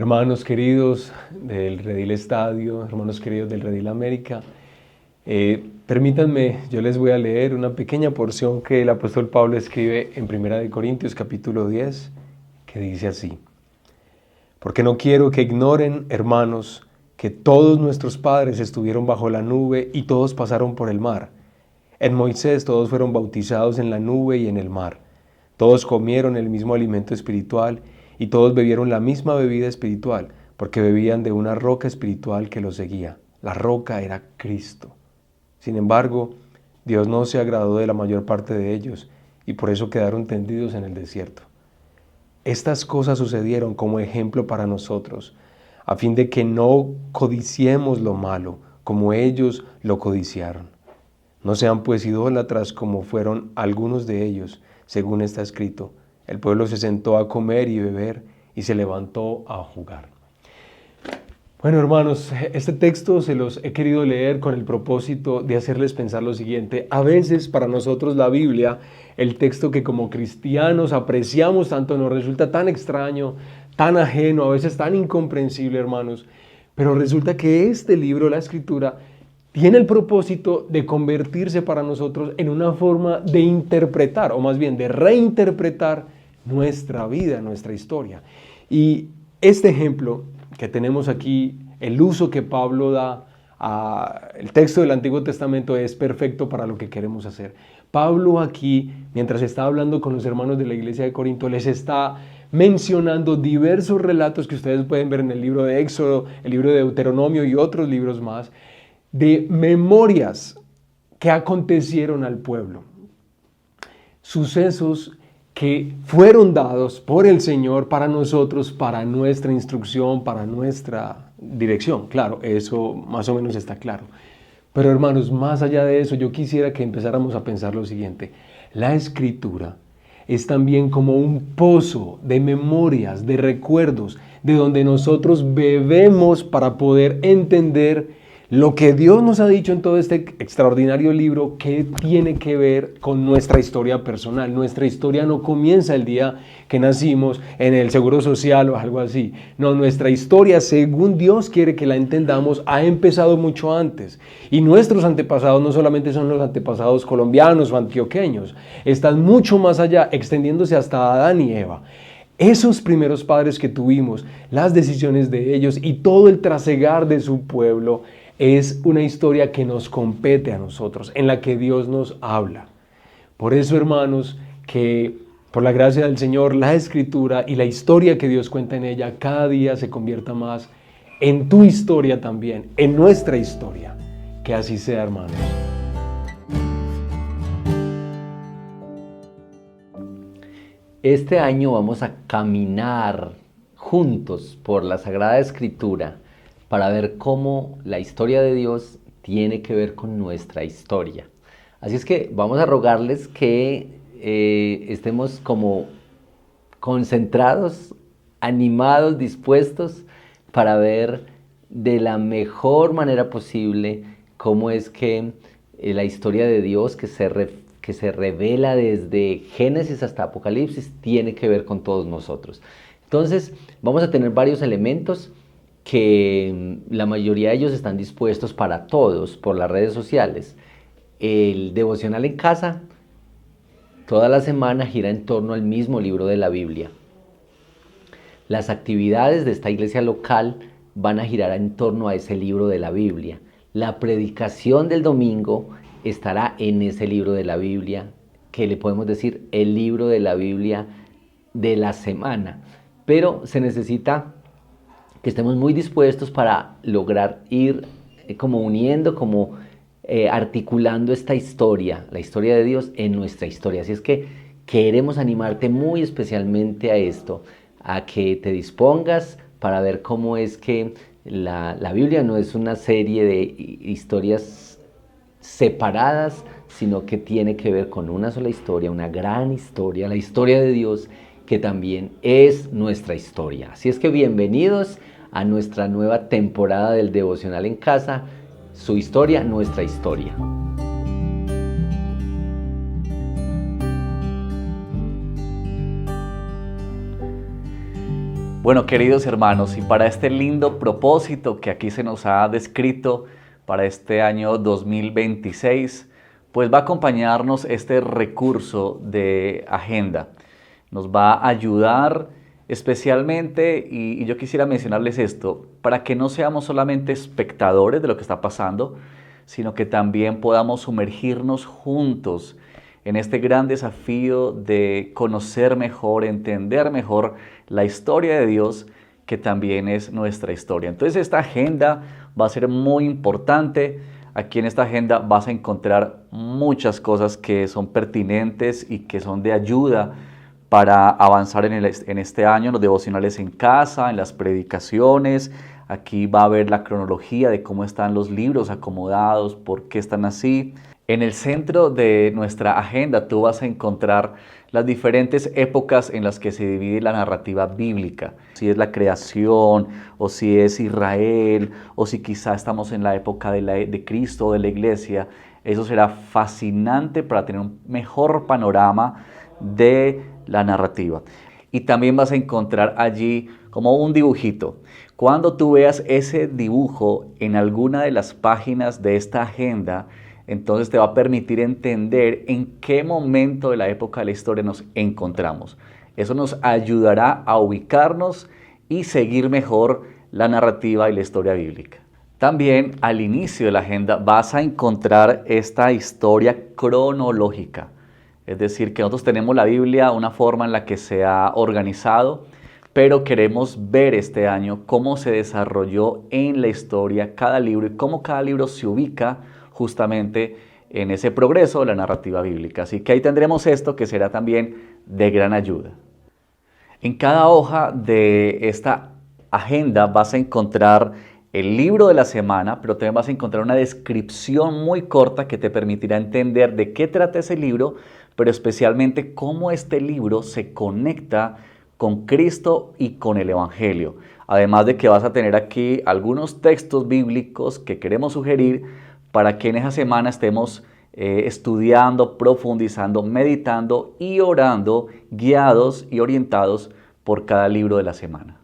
Hermanos queridos del Redil Estadio, hermanos queridos del Redil América, permítanme, yo les voy a leer una pequeña porción que el apóstol Pablo escribe en 1 Corintios capítulo 10, que dice así: porque no quiero que ignoren, hermanos, que todos nuestros padres estuvieron bajo la nube y todos pasaron por el mar. En Moisés todos fueron bautizados en la nube y en el mar. Todos comieron el mismo alimento espiritual y todos bebieron la misma bebida espiritual, porque bebían de una roca espiritual que los seguía. La roca era Cristo. Sin embargo, Dios no se agradó de la mayor parte de ellos y por eso quedaron tendidos en el desierto. Estas cosas sucedieron como ejemplo para nosotros, a fin de que no codiciemos lo malo, como ellos lo codiciaron. No sean pues idólatras como fueron algunos de ellos, según está escrito. El pueblo se sentó a comer y beber y se levantó a jugar. Bueno, hermanos, este texto se los he querido leer con el propósito de hacerles pensar lo siguiente. A veces para nosotros la Biblia, el texto que como cristianos apreciamos tanto, nos resulta tan extraño, tan ajeno, a veces tan incomprensible, hermanos. Pero resulta que este libro, la Escritura, tiene el propósito de convertirse para nosotros en una forma de interpretar, o más bien de reinterpretar nuestra vida, nuestra historia. Y este ejemplo que tenemos aquí, el uso que Pablo da al texto del Antiguo Testamento, es perfecto para lo que queremos hacer. Pablo aquí, mientras está hablando con los hermanos de la iglesia de Corinto, les está mencionando diversos relatos que ustedes pueden ver en el libro de Éxodo, el libro de Deuteronomio y otros libros más, de memorias que acontecieron al pueblo. Sucesos que fueron dados por el Señor para nosotros, para nuestra instrucción, para nuestra dirección. Claro, eso más o menos está claro. Pero hermanos, más allá de eso, yo quisiera que empezáramos a pensar lo siguiente. La Escritura es también como un pozo de memorias, de recuerdos, de donde nosotros bebemos para poder entender lo que Dios nos ha dicho en todo este extraordinario libro, que tiene que ver con nuestra historia personal. Nuestra historia no comienza el día que nacimos en el Seguro Social o algo así. No, nuestra historia, según Dios quiere que la entendamos, ha empezado mucho antes. Y nuestros antepasados no solamente son los antepasados colombianos o antioqueños, están mucho más allá, extendiéndose hasta Adán y Eva. Esos primeros padres que tuvimos, las decisiones de ellos y todo el trasegar de su pueblo, es una historia que nos compete a nosotros, en la que Dios nos habla. Por eso, hermanos, que por la gracia del Señor, la Escritura y la historia que Dios cuenta en ella, cada día se convierta más en tu historia también, en nuestra historia. Que así sea, hermanos. Este año vamos a caminar juntos por la Sagrada Escritura para ver cómo la historia de Dios tiene que ver con nuestra historia. Así es que vamos a rogarles que estemos como concentrados, animados, dispuestos para ver de la mejor manera posible cómo es que la historia de Dios que se revela desde Génesis hasta Apocalipsis tiene que ver con todos nosotros. Entonces vamos a tener varios elementos que la mayoría de ellos están dispuestos para todos por las redes sociales. El devocional en casa toda la semana gira en torno al mismo libro de la Biblia. Las actividades de esta iglesia local van a girar en torno a ese libro de la Biblia. La predicación del domingo estará en ese libro de la Biblia, que le podemos decir el libro de la Biblia de la semana. Pero se necesita que estemos muy dispuestos para lograr ir como uniendo, articulando esta historia, la historia de Dios en nuestra historia. Así es que queremos animarte muy especialmente a esto, a que te dispongas para ver cómo es que la Biblia no es una serie de historias separadas, sino que tiene que ver con una sola historia, una gran historia, la historia de Dios, que también es nuestra historia. Así es que bienvenidos a nuestra nueva temporada del Devocional en Casa, su historia, nuestra historia. Bueno, queridos hermanos, y para este lindo propósito que aquí se nos ha descrito para este año 2026, pues va a acompañarnos este recurso de agenda. Nos va a ayudar especialmente, y yo quisiera mencionarles esto, para que no seamos solamente espectadores de lo que está pasando, sino que también podamos sumergirnos juntos en este gran desafío de conocer mejor, entender mejor la historia de Dios, que también es nuestra historia. Entonces esta agenda va a ser muy importante. Aquí en esta agenda vas a encontrar muchas cosas que son pertinentes y que son de ayuda para avanzar en este año, en los devocionales en casa, en las predicaciones. Aquí va a haber la cronología de cómo están los libros acomodados, por qué están así. En el centro de nuestra agenda tú vas a encontrar las diferentes épocas en las que se divide la narrativa bíblica. Si es la creación, o si es Israel, o si quizá estamos en la época de Cristo o de la iglesia. Eso será fascinante para tener un mejor panorama de la narrativa. Y también vas a encontrar allí como un dibujito. Cuando tú veas ese dibujo en alguna de las páginas de esta agenda, entonces te va a permitir entender en qué momento de la época de la historia nos encontramos. Eso nos ayudará a ubicarnos y seguir mejor la narrativa y la historia bíblica. También al inicio de la agenda vas a encontrar esta historia cronológica. Es decir, que nosotros tenemos la Biblia, una forma en la que se ha organizado, pero queremos ver este año cómo se desarrolló en la historia cada libro y cómo cada libro se ubica justamente en ese progreso de la narrativa bíblica. Así que ahí tendremos esto, que será también de gran ayuda. En cada hoja de esta agenda vas a encontrar el libro de la semana, pero también vas a encontrar una descripción muy corta que te permitirá entender de qué trata ese libro, pero especialmente cómo este libro se conecta con Cristo y con el Evangelio. Además de que vas a tener aquí algunos textos bíblicos que queremos sugerir para que en esa semana estemos estudiando, profundizando, meditando y orando, guiados y orientados por cada libro de la semana.